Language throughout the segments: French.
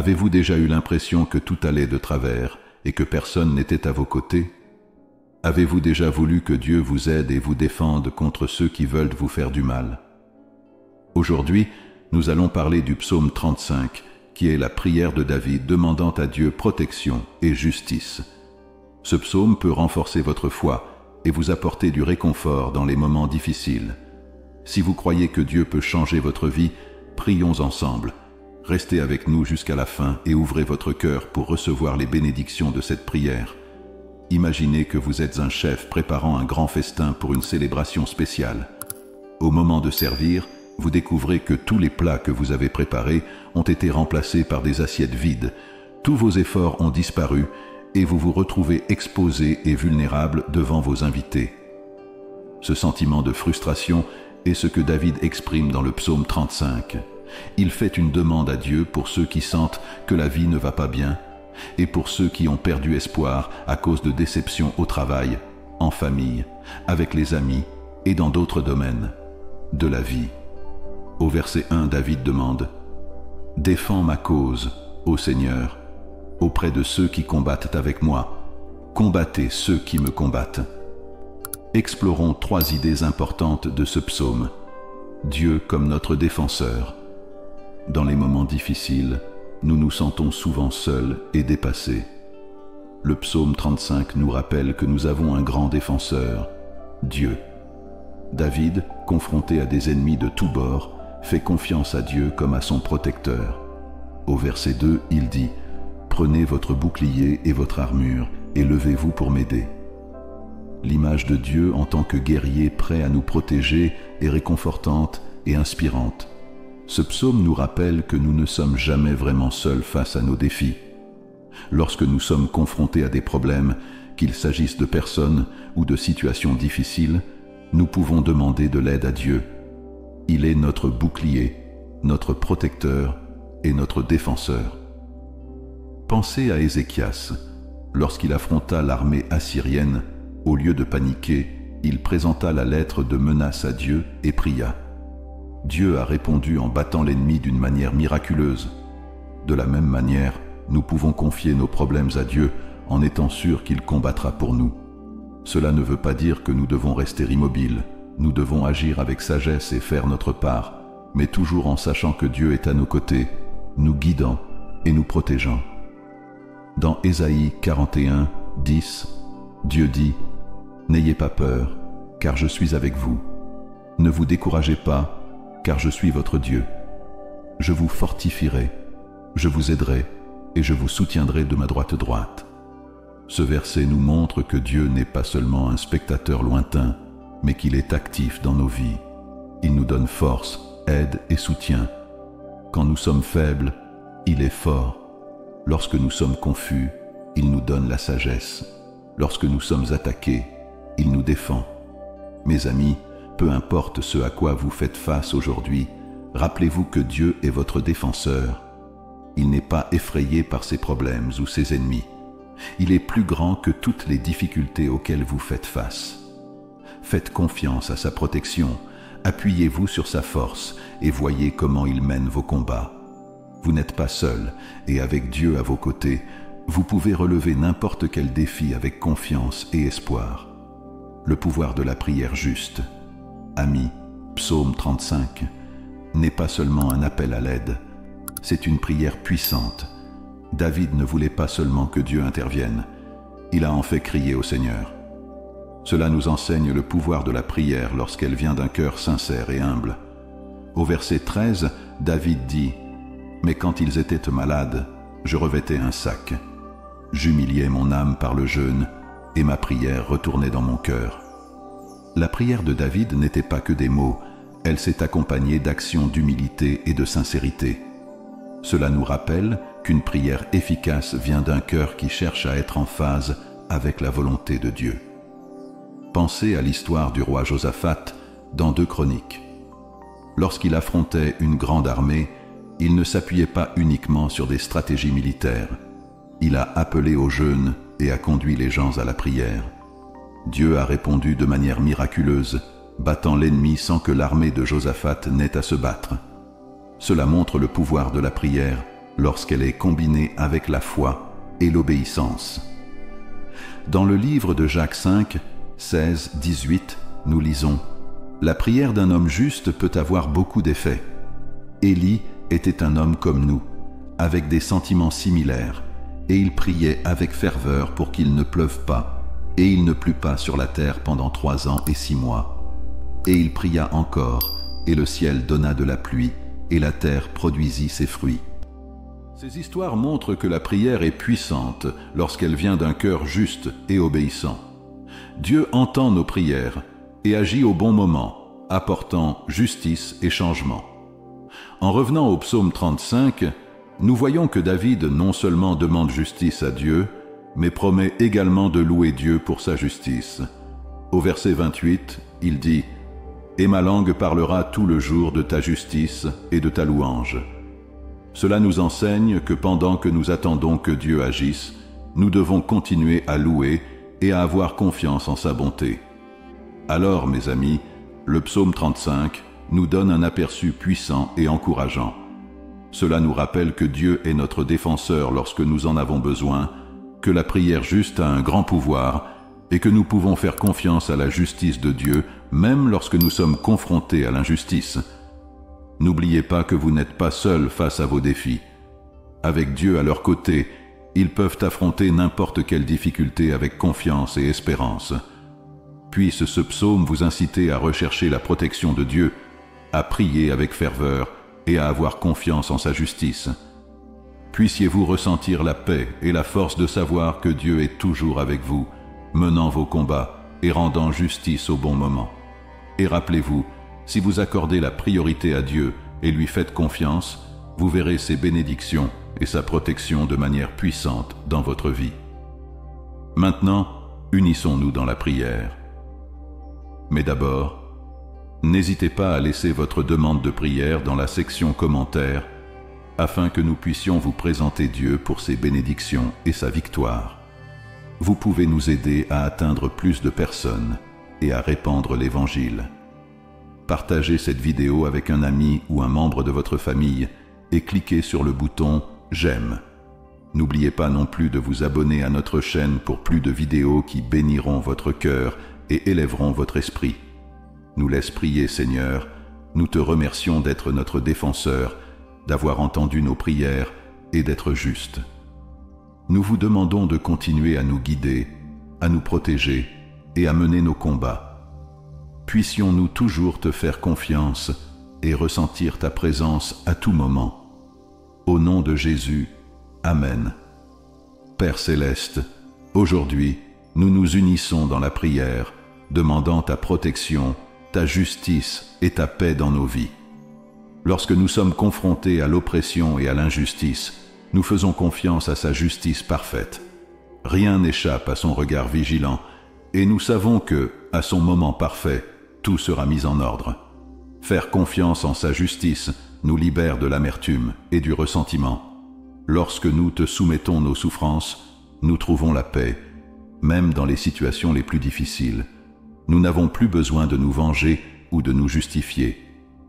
Avez-vous déjà eu l'impression que tout allait de travers et que personne n'était à vos côtés? Avez-vous déjà voulu que Dieu vous aide et vous défende contre ceux qui veulent vous faire du mal? Aujourd'hui, nous allons parler du psaume 35, qui est la prière de David demandant à Dieu protection et justice. Ce psaume peut renforcer votre foi et vous apporter du réconfort dans les moments difficiles. Si vous croyez que Dieu peut changer votre vie, prions ensemble. Restez avec nous jusqu'à la fin et ouvrez votre cœur pour recevoir les bénédictions de cette prière. Imaginez que vous êtes un chef préparant un grand festin pour une célébration spéciale. Au moment de servir, vous découvrez que tous les plats que vous avez préparés ont été remplacés par des assiettes vides. Tous vos efforts ont disparu et vous vous retrouvez exposé et vulnérable devant vos invités. Ce sentiment de frustration est ce que David exprime dans le psaume 35. Il fait une demande à Dieu pour ceux qui sentent que la vie ne va pas bien et pour ceux qui ont perdu espoir à cause de déceptions au travail, en famille, avec les amis et dans d'autres domaines de la vie. Au verset 1, David demande « Défends ma cause, ô Seigneur, auprès de ceux qui combattent avec moi. Combattez ceux qui me combattent. » Explorons 3 idées importantes de ce psaume. Dieu comme notre défenseur. Dans les moments difficiles, nous nous sentons souvent seuls et dépassés. Le psaume 35 nous rappelle que nous avons un grand défenseur, Dieu. David, confronté à des ennemis de tous bords, fait confiance à Dieu comme à son protecteur. Au verset 2, il dit « Prenez votre bouclier et votre armure et levez-vous pour m'aider. » L'image de Dieu en tant que guerrier prêt à nous protéger est réconfortante et inspirante. Ce psaume nous rappelle que nous ne sommes jamais vraiment seuls face à nos défis. Lorsque nous sommes confrontés à des problèmes, qu'il s'agisse de personnes ou de situations difficiles, nous pouvons demander de l'aide à Dieu. Il est notre bouclier, notre protecteur et notre défenseur. Pensez à Ézéchias. Lorsqu'il affronta l'armée assyrienne, au lieu de paniquer, il présenta la lettre de menace à Dieu et pria. Dieu a répondu en battant l'ennemi d'une manière miraculeuse. De la même manière, nous pouvons confier nos problèmes à Dieu en étant sûrs qu'il combattra pour nous. Cela ne veut pas dire que nous devons rester immobiles. Nous devons agir avec sagesse et faire notre part, mais toujours en sachant que Dieu est à nos côtés, nous guidant et nous protégeant. Dans Ésaïe 41, 10, Dieu dit « N'ayez pas peur, car je suis avec vous. Ne vous découragez pas, car je suis votre Dieu. Je vous fortifierai, je vous aiderai et je vous soutiendrai de ma droite. » Ce verset nous montre que Dieu n'est pas seulement un spectateur lointain, mais qu'il est actif dans nos vies. Il nous donne force, aide et soutien. Quand nous sommes faibles, il est fort. Lorsque nous sommes confus, il nous donne la sagesse. Lorsque nous sommes attaqués, il nous défend. Mes amis, peu importe ce à quoi vous faites face aujourd'hui, rappelez-vous que Dieu est votre défenseur. Il n'est pas effrayé par ses problèmes ou ses ennemis. Il est plus grand que toutes les difficultés auxquelles vous faites face. Faites confiance à sa protection, appuyez-vous sur sa force et voyez comment il mène vos combats. Vous n'êtes pas seul et avec Dieu à vos côtés, vous pouvez relever n'importe quel défi avec confiance et espoir. Le pouvoir de la prière juste. Amis, psaume 35 n'est pas seulement un appel à l'aide, c'est une prière puissante. David ne voulait pas seulement que Dieu intervienne, il a en fait crié au Seigneur. Cela nous enseigne le pouvoir de la prière lorsqu'elle vient d'un cœur sincère et humble. Au verset 13, David dit « Mais quand ils étaient malades, je revêtais un sac. J'humiliais mon âme par le jeûne, et ma prière retournait dans mon cœur. » La prière de David n'était pas que des mots, elle s'est accompagnée d'actions d'humilité et de sincérité. Cela nous rappelle qu'une prière efficace vient d'un cœur qui cherche à être en phase avec la volonté de Dieu. Pensez à l'histoire du roi Josaphat dans 2 Chroniques. Lorsqu'il affrontait une grande armée, il ne s'appuyait pas uniquement sur des stratégies militaires. Il a appelé au jeûne et a conduit les gens à la prière. Dieu a répondu de manière miraculeuse, battant l'ennemi sans que l'armée de Josaphat n'ait à se battre. Cela montre le pouvoir de la prière lorsqu'elle est combinée avec la foi et l'obéissance. Dans le livre de Jacques 5, 16, 18, nous lisons « La prière d'un homme juste peut avoir beaucoup d'effets. Élie était un homme comme nous, avec des sentiments similaires, et il priait avec ferveur pour qu'il ne pleuve pas, et il ne plut pas sur la terre pendant 3 ans et 6 mois. Et il pria encore, et le ciel donna de la pluie, et la terre produisit ses fruits. » Ces histoires montrent que la prière est puissante lorsqu'elle vient d'un cœur juste et obéissant. Dieu entend nos prières et agit au bon moment, apportant justice et changement. En revenant au psaume 35, nous voyons que David non seulement demande justice à Dieu, mais promet également de louer Dieu pour sa justice. Au verset 28, il dit « Et ma langue parlera tout le jour de ta justice et de ta louange. » Cela nous enseigne que pendant que nous attendons que Dieu agisse, nous devons continuer à louer et à avoir confiance en sa bonté. Alors, mes amis, le psaume 35 nous donne un aperçu puissant et encourageant. Cela nous rappelle que Dieu est notre défenseur lorsque nous en avons besoin, que la prière juste a un grand pouvoir et que nous pouvons faire confiance à la justice de Dieu même lorsque nous sommes confrontés à l'injustice. N'oubliez pas que vous n'êtes pas seuls face à vos défis. Avec Dieu à leur côté, ils peuvent affronter n'importe quelle difficulté avec confiance et espérance. Puisse ce psaume vous inciter à rechercher la protection de Dieu, à prier avec ferveur et à avoir confiance en sa justice. Puissiez-vous ressentir la paix et la force de savoir que Dieu est toujours avec vous, menant vos combats et rendant justice au bon moment. Et rappelez-vous, si vous accordez la priorité à Dieu et lui faites confiance, vous verrez ses bénédictions et sa protection de manière puissante dans votre vie. Maintenant, unissons-nous dans la prière. Mais d'abord, n'hésitez pas à laisser votre demande de prière dans la section commentaires afin que nous puissions vous présenter Dieu pour ses bénédictions et sa victoire. Vous pouvez nous aider à atteindre plus de personnes et à répandre l'Évangile. Partagez cette vidéo avec un ami ou un membre de votre famille et cliquez sur le bouton « J'aime ». N'oubliez pas non plus de vous abonner à notre chaîne pour plus de vidéos qui béniront votre cœur et élèveront votre esprit. Nous laisse prier, Seigneur. Nous te remercions d'être notre défenseur, d'avoir entendu nos prières et d'être juste. Nous vous demandons de continuer à nous guider, à nous protéger et à mener nos combats. Puissions-nous toujours te faire confiance et ressentir ta présence à tout moment. Au nom de Jésus, Amen. Père céleste, aujourd'hui, nous nous unissons dans la prière, demandant ta protection, ta justice et ta paix dans nos vies. Lorsque nous sommes confrontés à l'oppression et à l'injustice, nous faisons confiance à sa justice parfaite. Rien n'échappe à son regard vigilant, et nous savons que, à son moment parfait, tout sera mis en ordre. Faire confiance en sa justice nous libère de l'amertume et du ressentiment. Lorsque nous te soumettons nos souffrances, nous trouvons la paix, même dans les situations les plus difficiles. Nous n'avons plus besoin de nous venger ou de nous justifier.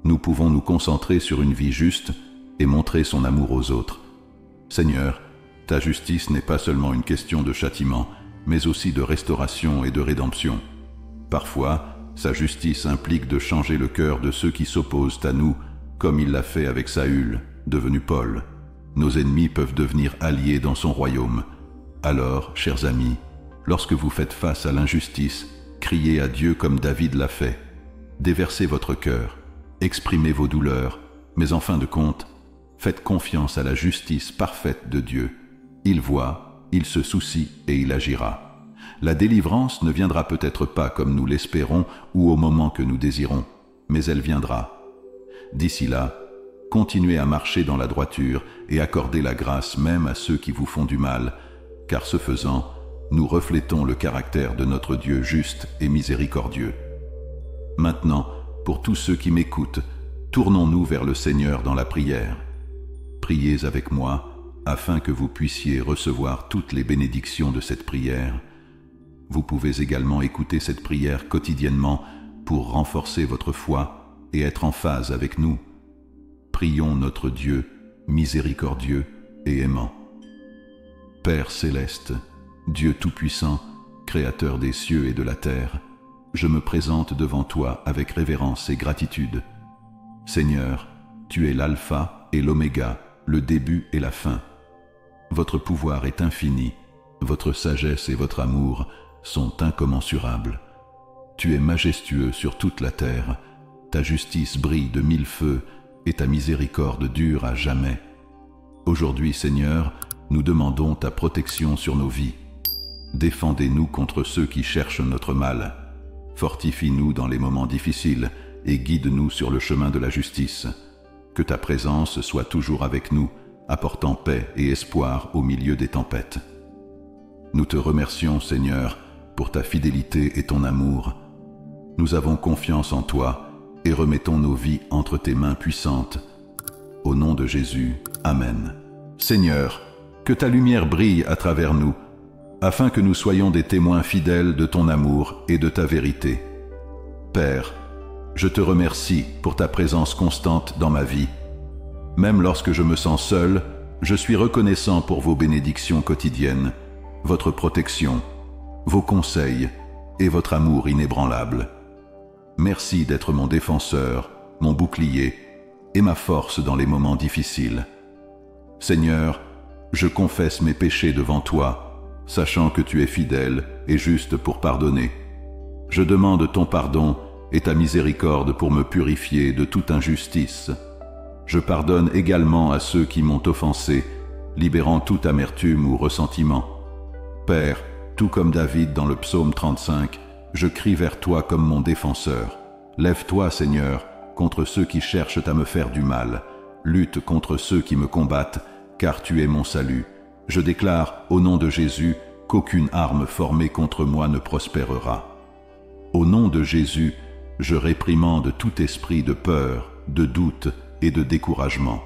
Nous pouvons nous concentrer sur une vie juste et montrer son amour aux autres. Seigneur, ta justice n'est pas seulement une question de châtiment, mais aussi de restauration et de rédemption. Parfois, sa justice implique de changer le cœur de ceux qui s'opposent à nous, comme il l'a fait avec Saül, devenu Paul. Nos ennemis peuvent devenir alliés dans son royaume. Alors, chers amis, lorsque vous faites face à l'injustice, criez à Dieu comme David l'a fait. Déversez votre cœur, exprimez vos douleurs, mais en fin de compte, faites confiance à la justice parfaite de Dieu. Il voit, il se soucie et il agira. La délivrance ne viendra peut-être pas comme nous l'espérons ou au moment que nous désirons, mais elle viendra. D'ici là, continuez à marcher dans la droiture et accordez la grâce même à ceux qui vous font du mal, car ce faisant, nous reflétons le caractère de notre Dieu juste et miséricordieux. Maintenant, pour tous ceux qui m'écoutent, tournons-nous vers le Seigneur dans la prière. Priez avec moi, afin que vous puissiez recevoir toutes les bénédictions de cette prière. Vous pouvez également écouter cette prière quotidiennement pour renforcer votre foi et être en phase avec nous. Prions notre Dieu, miséricordieux, et aimant. Père céleste, Dieu Tout-Puissant, Créateur des cieux et de la terre, je me présente devant toi avec révérence et gratitude. Seigneur, tu es l'alpha et l'oméga, le début et la fin. Votre pouvoir est infini, votre sagesse et votre amour sont incommensurables. Tu es majestueux sur toute la terre, ta justice brille de mille feux et ta miséricorde dure à jamais. Aujourd'hui, Seigneur, nous demandons ta protection sur nos vies. Défendez-nous contre ceux qui cherchent notre mal. Fortifie-nous dans les moments difficiles et guide-nous sur le chemin de la justice. Que ta présence soit toujours avec nous, apportant paix et espoir au milieu des tempêtes. Nous te remercions, Seigneur, pour ta fidélité et ton amour. Nous avons confiance en toi et remettons nos vies entre tes mains puissantes. Au nom de Jésus, Amen. Seigneur, que ta lumière brille à travers nous, afin que nous soyons des témoins fidèles de ton amour et de ta vérité. Père, je te remercie pour ta présence constante dans ma vie. Même lorsque je me sens seul, je suis reconnaissant pour vos bénédictions quotidiennes, votre protection, vos conseils et votre amour inébranlable. Merci d'être mon défenseur, mon bouclier et ma force dans les moments difficiles. Seigneur, je confesse mes péchés devant toi, sachant que tu es fidèle et juste pour pardonner. Je demande ton pardon et ta miséricorde pour me purifier de toute injustice. Je pardonne également à ceux qui m'ont offensé, libérant toute amertume ou ressentiment. Père, tout comme David dans le psaume 35, je crie vers toi comme mon défenseur. Lève-toi, Seigneur, contre ceux qui cherchent à me faire du mal. Lutte contre ceux qui me combattent, car tu es mon salut. Je déclare, au nom de Jésus, qu'aucune arme formée contre moi ne prospérera. Au nom de Jésus, je réprimande tout esprit de peur, de doute et de découragement.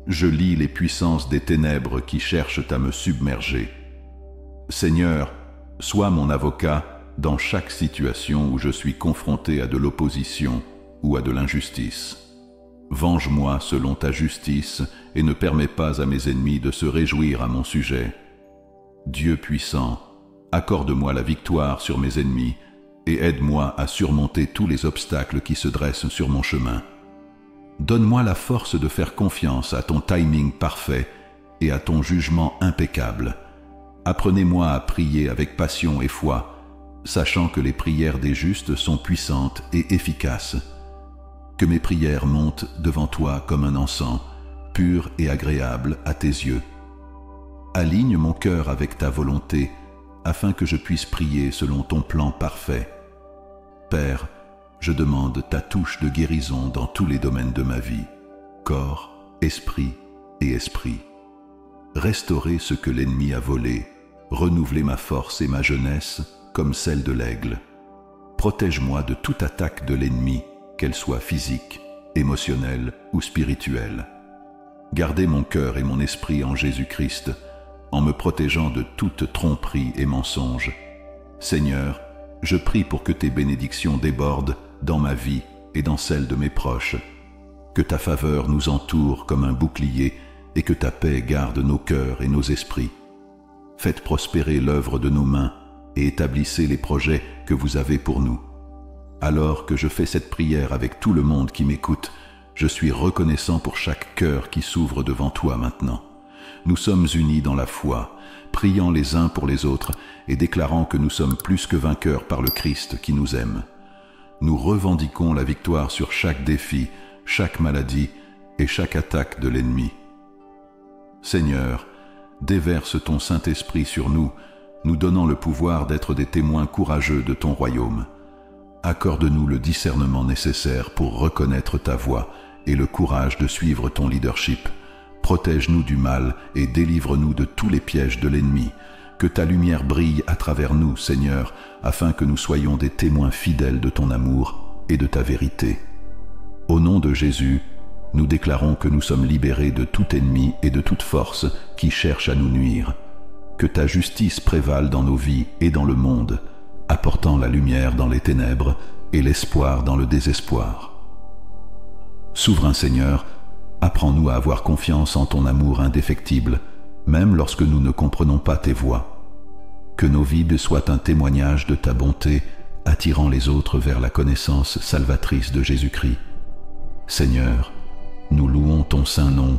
Je lis les puissances des ténèbres qui cherchent à me submerger. Seigneur, sois mon avocat dans chaque situation où je suis confronté à de l'opposition ou à de l'injustice. Venge-moi selon ta justice et ne permets pas à mes ennemis de se réjouir à mon sujet. Dieu puissant, accorde-moi la victoire sur mes ennemis et aide-moi à surmonter tous les obstacles qui se dressent sur mon chemin. Donne-moi la force de faire confiance à ton timing parfait et à ton jugement impeccable. Apprenez-moi à prier avec passion et foi, sachant que les prières des justes sont puissantes et efficaces. Que mes prières montent devant toi comme un encens, pur et agréable à tes yeux. Aligne mon cœur avec ta volonté, afin que je puisse prier selon ton plan parfait. Père, je demande ta touche de guérison dans tous les domaines de ma vie, corps, esprit et esprit. Restaurer ce que l'ennemi a volé, renouveler ma force et ma jeunesse comme celle de l'aigle. Protège-moi de toute attaque de l'ennemi, qu'elle soit physique, émotionnelle ou spirituelle. Gardez mon cœur et mon esprit en Jésus-Christ, en me protégeant de toute tromperie et mensonge. Seigneur, je prie pour que tes bénédictions débordent dans ma vie et dans celle de mes proches. Que ta faveur nous entoure comme un bouclier et que ta paix garde nos cœurs et nos esprits. Faites prospérer l'œuvre de nos mains et établissez les projets que vous avez pour nous. Alors que je fais cette prière avec tout le monde qui m'écoute, je suis reconnaissant pour chaque cœur qui s'ouvre devant toi maintenant. Nous sommes unis dans la foi, priant les uns pour les autres et déclarant que nous sommes plus que vainqueurs par le Christ qui nous aime. Nous revendiquons la victoire sur chaque défi, chaque maladie et chaque attaque de l'ennemi. Seigneur, déverse ton Saint-Esprit sur nous, nous donnant le pouvoir d'être des témoins courageux de ton royaume. Accorde-nous le discernement nécessaire pour reconnaître ta voix et le courage de suivre ton leadership. Protège-nous du mal et délivre-nous de tous les pièges de l'ennemi. Que ta lumière brille à travers nous, Seigneur, afin que nous soyons des témoins fidèles de ton amour et de ta vérité. Au nom de Jésus, nous déclarons que nous sommes libérés de tout ennemi et de toute force qui cherche à nous nuire. Que ta justice prévale dans nos vies et dans le monde, apportant la lumière dans les ténèbres et l'espoir dans le désespoir. Souverain Seigneur, Apprends-nous à avoir confiance en ton amour indéfectible, même lorsque nous ne comprenons pas tes voies. Que nos vides soient un témoignage de ta bonté, attirant les autres vers la connaissance salvatrice de Jésus-Christ. Seigneur, nous louons ton saint nom,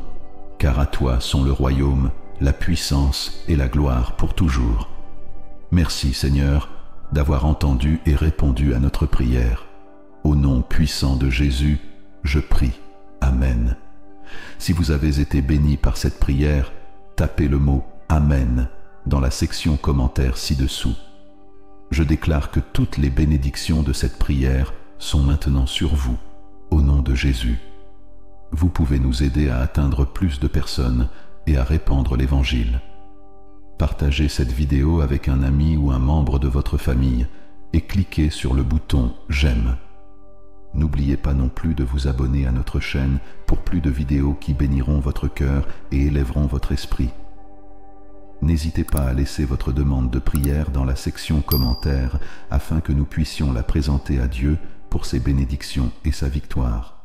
car à toi sont le royaume, la puissance et la gloire pour toujours. Merci Seigneur d'avoir entendu et répondu à notre prière. Au nom puissant de Jésus, je prie. Amen. Si vous avez été béni par cette prière, tapez le mot « Amen » dans la section commentaires ci-dessous. Je déclare que toutes les bénédictions de cette prière sont maintenant sur vous, au nom de Jésus. Vous pouvez nous aider à atteindre plus de personnes et à répandre l'Évangile. Partagez cette vidéo avec un ami ou un membre de votre famille et cliquez sur le bouton « J'aime ». N'oubliez pas non plus de vous abonner à notre chaîne pour plus de vidéos qui béniront votre cœur et élèveront votre esprit. N'hésitez pas à laisser votre demande de prière dans la section commentaires afin que nous puissions la présenter à Dieu pour ses bénédictions et sa victoire.